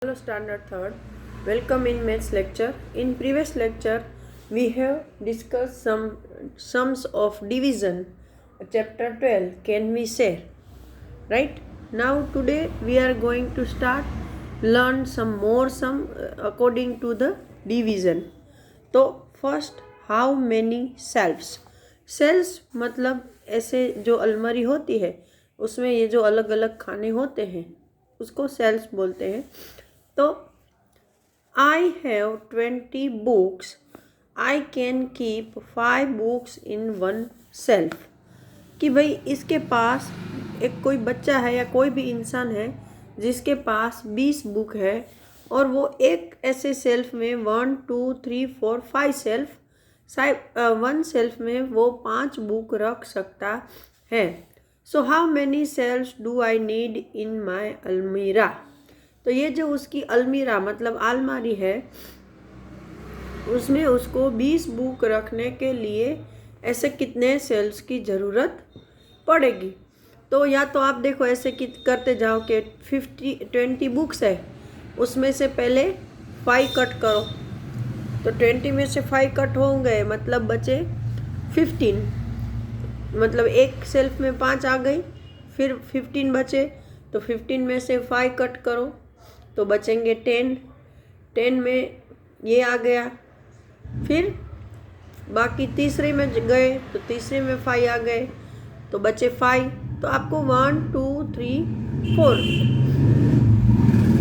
Hello Standard 3rd. Welcome in maths lecture. In previous lecture we have discussed some sums of division. Chapter 12 can we share, right? Now today we are going to start learn some more sum according to the division. तो first how many shelves. Shelves मतलब ऐसे जो अलमारी होती है उसमें ये जो अलग अलग खाने होते हैं उसको शेल्फ्स बोलते हैं. तो I have 20 books. I can keep 5 books in one shelf. कि भाई इसके पास एक कोई बच्चा है या कोई भी इंसान है जिसके पास 20 बुक है और वो एक ऐसे सेल्फ में 1 2 3 4 5 सेल्फ वन सेल्फ में वो 5 बुक रख सकता है. So how many selfs do I need in my अलमीरा. तो ये जो उसकी अलमीरा मतलब अलमारी है उसमें उसको 20 बुक रखने के लिए ऐसे कितने सेल्फ्स की ज़रूरत पड़ेगी. तो या तो आप देखो ऐसे करते जाओ कि 20 बुक्स है उसमें से पहले 5 कट करो. तो 20 में से 5 कट हो गए मतलब बचे 15. मतलब एक सेल्फ में 5 आ गई फिर 15 बचे. तो 15 में से 5 कट करो तो बचेंगे 10. 10 में ये आ गया. फिर बाकी तीसरे में गए तो तीसरे में 5 आ गए तो बचे 5. तो आपको 1 2 3 4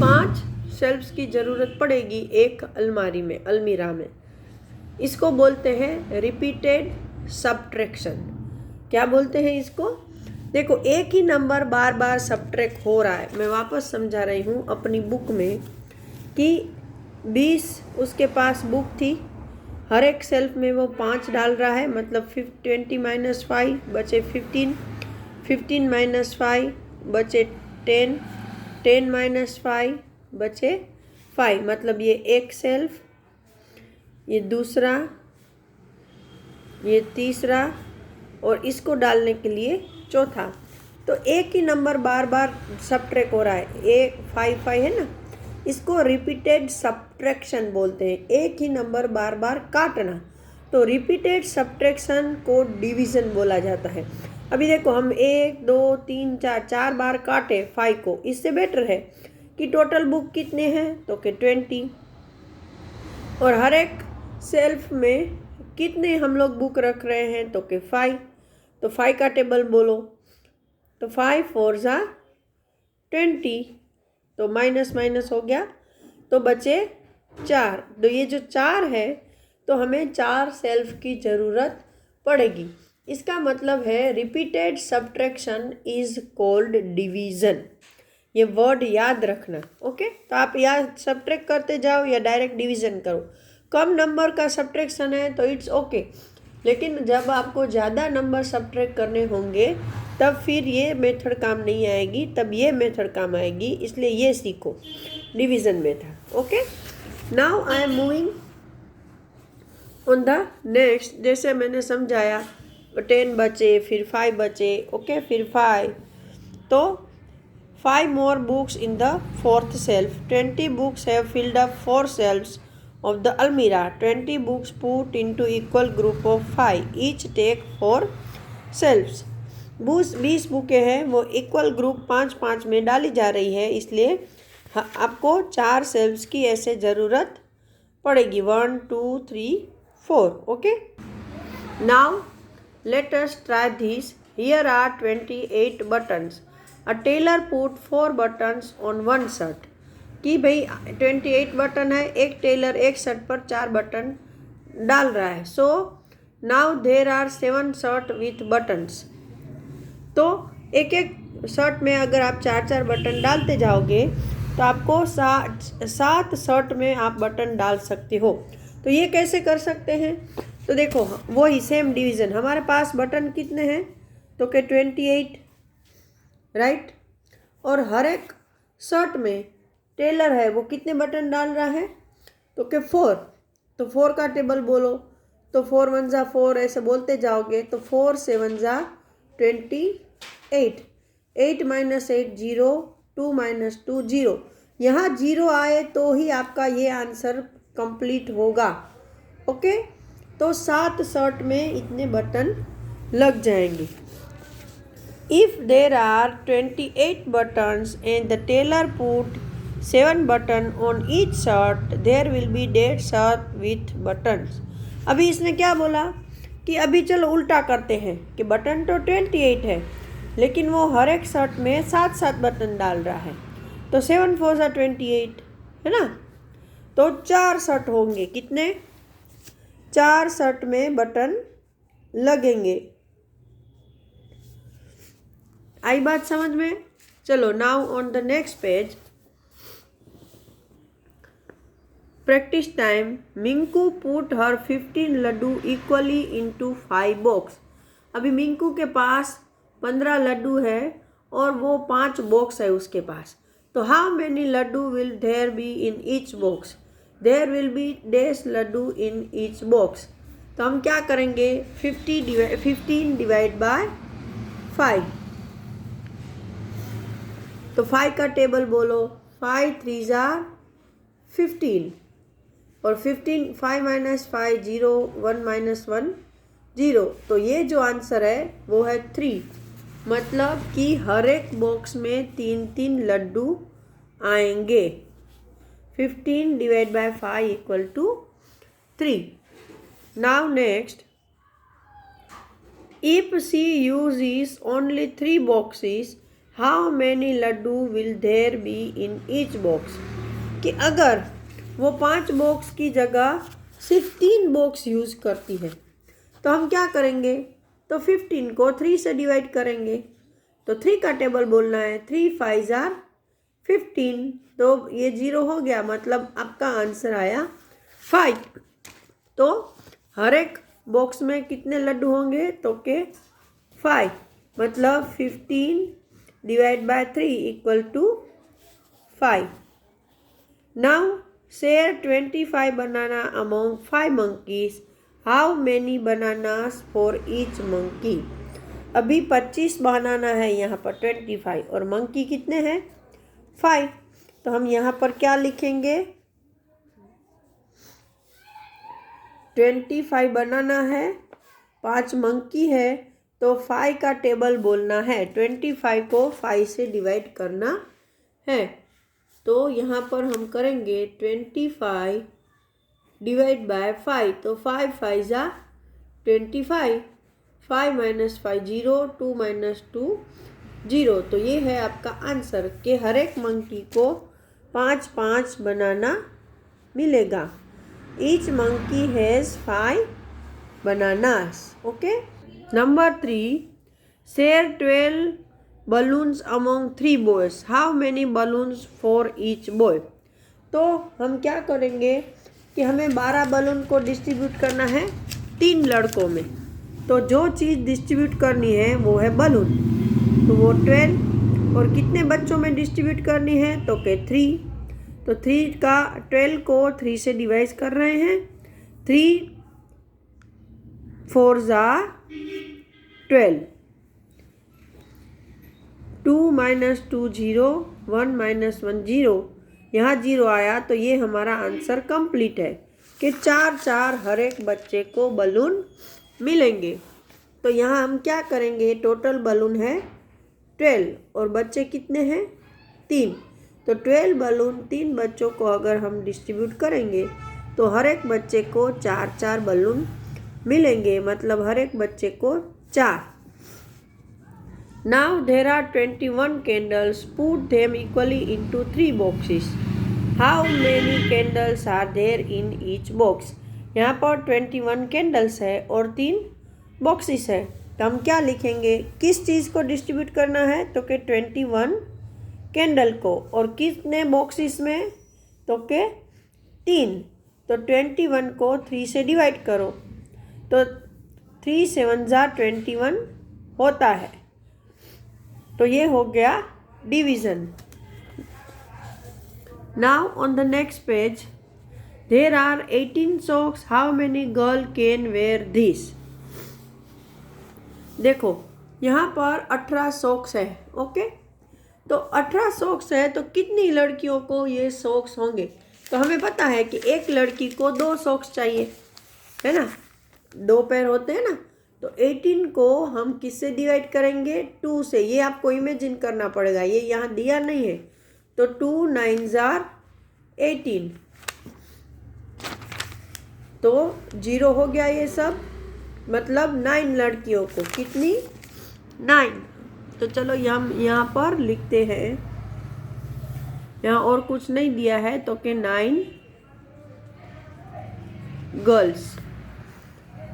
5 शेल्फ्स की ज़रूरत पड़ेगी एक अलमीरा में. इसको बोलते हैं रिपीटेड सब्ट्रैक्शन. क्या बोलते हैं इसको? देखो एक ही नंबर बार बार सब्ट्रैक्ट हो रहा है. मैं वापस समझा रही हूँ अपनी बुक में कि 20 उसके पास बुक थी. हर एक सेल्फ में वो 5 डाल रहा है मतलब 20 माइनस 5 बचे 15. 15 माइनस 5 बचे 10. 10 माइनस 5 बचे 5. मतलब ये एक सेल्फ, ये दूसरा, ये तीसरा और इसको डालने के लिए चौथा. तो एक ही नंबर बार बार सब्ट्रैक्ट हो रहा है. 5 है ना, इसको रिपीटेड सब्ट्रैक्शन बोलते हैं. एक ही नंबर बार बार काटना. तो रिपीटेड सब्ट्रैक्शन को डिवीज़न बोला जाता है. अभी देखो हम 1 2 3 4 बार काटे 5 को. इससे बेटर है कि टोटल बुक कितने हैं तो कि 20 और हर एक सेल्फ में कितने हम लोग बुक रख रहे हैं तो कि 5. तो 5 का टेबल बोलो. तो 5 4 ज़ा 20. तो माइनस माइनस हो गया तो बचे 4. तो ये जो 4 है तो हमें 4 सेल्फ की ज़रूरत पड़ेगी. इसका मतलब है repeated subtraction is called division. ये वर्ड याद रखना. ओके. तो आप या सब्ट्रैक्ट करते जाओ या डायरेक्ट डिवीज़न करो. कम नंबर का सब्ट्रैक्शन है तो इट्स ओके. लेकिन जब आपको ज़्यादा नंबर सब्ट्रैक्ट करने होंगे तब फिर ये मेथड काम नहीं आएगी, तब ये मेथड काम आएगी. इसलिए ये सीखो division method. Okay. Now I am moving on the next. जैसे मैंने समझाया 10 बचे फिर 5 बचे. ओके. फिर 5 तो 5 more books in the 4th shelf. 20 books have filled up 4 shelves of the almirah. 20 books put into equal group of 5. Each take 4 shelves. 20 बुकें हैं वो इक्वल ग्रुप 5-5 में डाली जा रही है. इसलिए आपको 4 सेल्फ्स की ऐसे ज़रूरत पड़ेगी. 1 2 3 4. Okay. Now let us try this. Here are 28 buttons. A tailor put 4 buttons on one shirt. कि भाई 28 बटन है. एक टेलर एक शर्ट पर 4 बटन डाल रहा है. So now there are 7 shirt with buttons. तो एक एक शर्ट में अगर आप 4 बटन डालते जाओगे तो आपको 7 शर्ट में आप बटन डाल सकते हो. तो ये कैसे कर सकते हैं? तो देखो वही सेम डिवीज़न. हमारे पास बटन कितने हैं तो कि 28, राइट. और हर एक शर्ट में टेलर है वो कितने बटन डाल रहा है तो कि 4. तो 4 का टेबल बोलो. तो 4 1 ज़ा 4 ऐसे बोलते जाओगे तो 4 7 ज़ा 28. 8 माइनस 8 0. 2 माइनस 2 0. यहाँ 0 आए तो ही आपका ये आंसर कंप्लीट होगा। ओके, तो 7 शर्ट में इतने बटन लग जाएंगे। If there are 28 buttons and the tailor put 7 buttons on each shirt, there will be dead shirt with buttons. अभी इसने क्या बोला कि अभी चलो उल्टा करते हैं कि बटन तो 28 है, लेकिन वो हर एक शर्ट में 7 बटन डाल रहा है, तो 7 4 28 है ना। तो 4 शर्ट होंगे, कितने? 4 शर्ट में बटन लगेंगे। आई बात समझ में? चलो, now on the next page, practice time. Minku put her 15 laddu equally into 5 box. अभी मिंकू के पास 15 लड्डू है और वो 5 बॉक्स है उसके पास। तो how many laddu will there be in each box? There will be dash laddu in each box. तो हम क्या करेंगे? 15 डिवाइड बाय 5। तो 5 का टेबल बोलो। 5 3 जार 15 और 15 5 माइनस 5 0 1 माइनस 1 0। तो ये जो आंसर है वो है 3। मतलब कि हर एक बॉक्स में 3 लड्डू आएंगे। 15 divide by 5 equal to 3। Now next, if she uses only 3 boxes, how many laddu will there be in each box? कि अगर वो 5 बॉक्स की जगह सिर्फ 3 बॉक्स यूज़ करती है तो हम क्या करेंगे? तो 15 को 3 से डिवाइड करेंगे। तो 3 का टेबल बोलना है। 3 5 जार 15। तो ये 0 हो गया, मतलब आपका आंसर आया 5। तो हर एक बॉक्स में कितने लड्डू होंगे? तो के 5, मतलब 15 divide by 3 equal to 5। Now share 25 banana among 5 monkeys. How many bananas for each monkey? अभी 25 बनाना है यहाँ पर, 25, और मंकी कितने हैं? 5। तो हम यहाँ पर क्या लिखेंगे? 25 बनाना है, 5 मंकी है, तो 5 का टेबल बोलना है। 25 को 5 से डिवाइड करना है। तो यहाँ पर हम करेंगे 25 डिवाइड बाय 5। तो 5 5 जा 25, 5 माइनस 5 0, 2 माइनस 2 0। तो ये है आपका आंसर कि हर एक मंकी को 5 बनाना मिलेगा। Each monkey has 5 bananas. Okay. Number 3, share 12 balloons among 3 boys. How many balloons for each boy? तो हम क्या करेंगे कि हमें 12 बलून को डिस्ट्रीब्यूट करना है 3 लड़कों में। तो जो चीज़ डिस्ट्रीब्यूट करनी है वो है बलून। तो वो 12 और कितने बच्चों में डिस्ट्रीब्यूट करनी है? तो के 3। तो 3 का 12 को 3 से डिवाइड कर रहे हैं। 3 4 जा 12, 2 माइनस 2 0, 1 माइनस 1 0। यहाँ 0 आया तो ये हमारा आंसर कंप्लीट है कि 4 हर एक बच्चे को बलून मिलेंगे। तो यहाँ हम क्या करेंगे? टोटल बलून है 12 और बच्चे कितने हैं? 3। तो 12 बलून 3 बच्चों को अगर हम डिस्ट्रीब्यूट करेंगे तो हर एक बच्चे को 4 बलून मिलेंगे, मतलब हर एक बच्चे को 4। Now there are 21 candles, put them equally into 3 boxes. How many candles are there in each box? यहाँ पर 21 कैंडल्स है और 3 बॉक्सेस है। तो हम क्या लिखेंगे? किस चीज़ को डिस्ट्रीब्यूट करना है? तो के 21 कैंडल को, और कितने बॉक्सेस में? तो के 3। तो 21 को 3 से डिवाइड करो, तो 3 7 जा 21 होता है। तो ये हो गया division. Now on the next page, there are 18 socks, how many girl can wear this? देखो यहाँ पर 18 सॉक्स है। ओके, तो 18 सॉक्स है तो कितनी लड़कियों को ये सॉक्स होंगे? तो हमें पता है कि एक लड़की को 2 सॉक्स चाहिए, है ना, 2 पैर होते हैं ना। तो 18 को हम किससे डिवाइड करेंगे? 2 से। ये आपको इमेजिन करना पड़ेगा, ये यहाँ दिया नहीं है। तो 2 9s are 18, तो 0 हो गया ये सब, मतलब 9 लड़कियों को। कितनी? 9। तो चलो हम यहाँ पर लिखते हैं, यहाँ और कुछ नहीं दिया है तो कि 9 girls.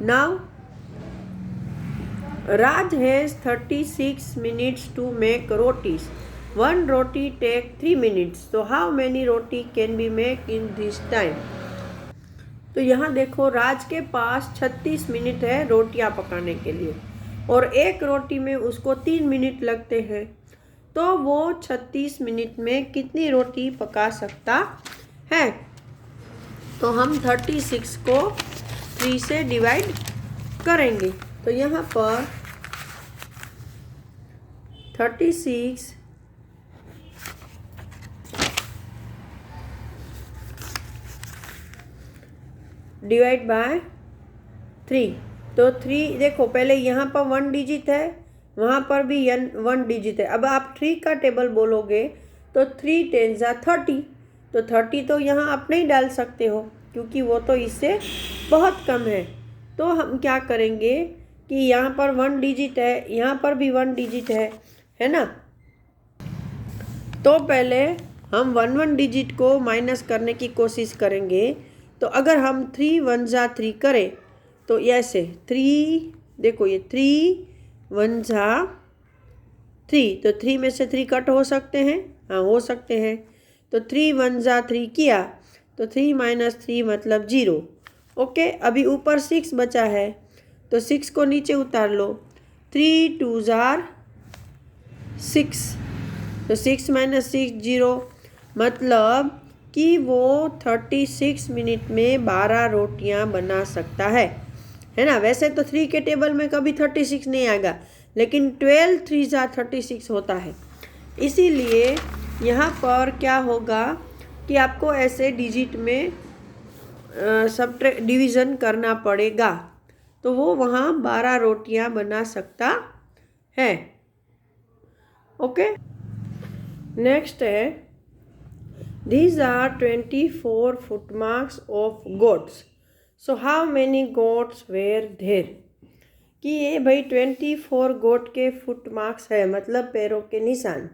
Now Raj has 36 minutes to make rotis. One roti take 3 minutes. So how many roti can be made in this time? तो यहाँ देखो राज के पास 36 मिनट है रोटियाँ पकाने के लिए, और एक रोटी में उसको 3 मिनट लगते हैं। तो वो 36 मिनट में कितनी रोटी पका सकता है? तो हम 36 को 3 से डिवाइड करेंगे। तो यहाँ पर 36 डिवाइड बाय 3। तो 3 देखो, पहले यहाँ पर 1 डिजिट है, वहाँ पर भी 1 डिजिट है। अब आप 3 का टेबल बोलोगे तो 3 10s are 30। तो 30 तो यहाँ आप नहीं डाल सकते हो क्योंकि वो तो इससे बहुत कम है। तो हम क्या करेंगे कि यहाँ पर 1 डिजिट है, यहाँ पर भी 1 डिजिट है ना। तो पहले हम 1 डिजिट को माइनस करने की कोशिश करेंगे। तो अगर हम 3 1s are 3 करें तो ऐसे 3, देखो ये 3 1s are 3, तो 3 में से 3 कट हो सकते हैं, हाँ हो सकते हैं। तो 3 1s are 3 किया तो 3 - 3 मतलब 0। ओके, अभी ऊपर 6 बचा है तो 6 को नीचे उतार लो। 3 2s are 6, तो 6 - 6 0, मतलब कि वो 36 मिनट में 12 रोटियां बना सकता है ना। वैसे तो 3 के टेबल में कभी 36 नहीं आएगा, लेकिन 12 3s are 36 होता है। इसीलिए यहाँ पर क्या होगा कि आपको ऐसे डिजिट में डिवीज़न करना पड़ेगा, तो वो वहाँ 12 रोटियां बना सकता है। ओके, नेक्स्ट है, these are 24 footmarks of goats. So how many goats were there? कि ये भाई 24 गोट के फुट मार्क्स है, मतलब पैरों के निशान।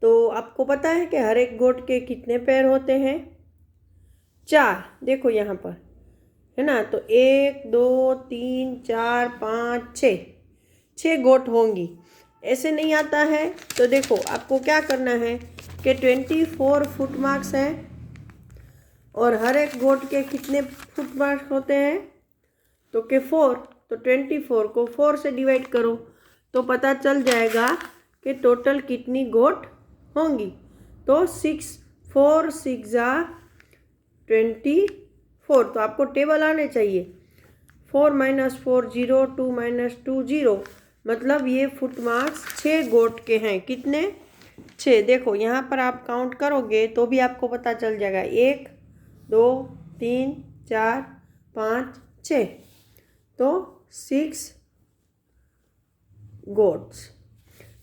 तो आपको पता है कि हर एक गोट के कितने पैर होते हैं? 4। देखो यहाँ पर है ना, तो 1 2 3 4 5 6 गोट होंगी। ऐसे नहीं आता है तो देखो आपको क्या करना है कि 24 फुट मार्क्स है और हर एक गोट के कितने फुट मार्क्स होते हैं? तो के 4। तो 24 को 4 से डिवाइड करो तो पता चल जाएगा कि टोटल कितनी गोट होंगी। तो 4 6 are 24। तो आपको टेबल आने चाहिए। 4 - 4 0, 2 - 2 0, मतलब ये फुट मार्क्स 6 गोट के हैं। कितने? 6। देखो यहाँ पर आप काउंट करोगे तो भी आपको पता चल जाएगा, 1 2 3 4 5 6, तो 6 गोट्स।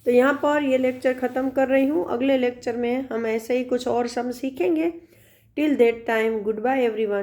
तो यहाँ पर ये लेक्चर ख़त्म कर रही हूँ। अगले लेक्चर में हम ऐसे ही कुछ और सम सीखेंगे। Till that time, goodbye everyone.